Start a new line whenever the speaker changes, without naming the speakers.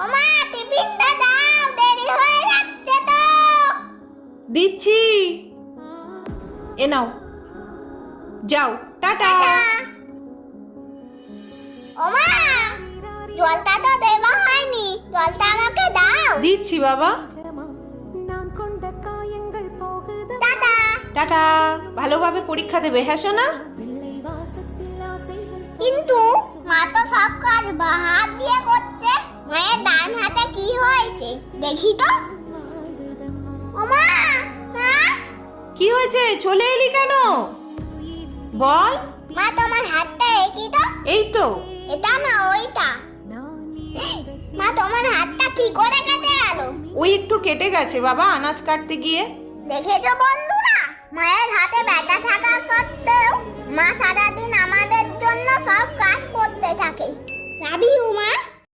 ওমা টিফিনটা দাও, দেরি হয়ে যাচ্ছে তো।
দিচ্ছি, এ নাও, যাও, টাটা।
ওমা জলটা তো দেওয়া হয়নি, জলটা আমাকে দাও।
দিচ্ছি বাবা।
টাটা।
টাটা, ভালোভাবে পরীক্ষা দেবে, হ্যাঁ সোনা?
কিন্তু মা তো সব কাজ বাঁ হাত দিয়ে করছে, মায়ের ডান হাতে কি হয়েছে দেখি তো। ওমা মা,
কি হয়েছে, চলে এলি কেন? বল।
মা তোমার হাতটা একই তো।
এই তো।
এটা না ওইটা। মা তোমার হাতটা কি করে কেটে গেল?
ওই একটু কেটে গেছে বাবা, আনাজ কাটতে গিয়ে।
দেখেছো বন্ধুরা, মায়ের হাতে ব্যথা থাকা সত্ত্বেও মা সারাদিন আমাদের জন্য সব কাজ করতে থাকে। লাভ ইউ মা।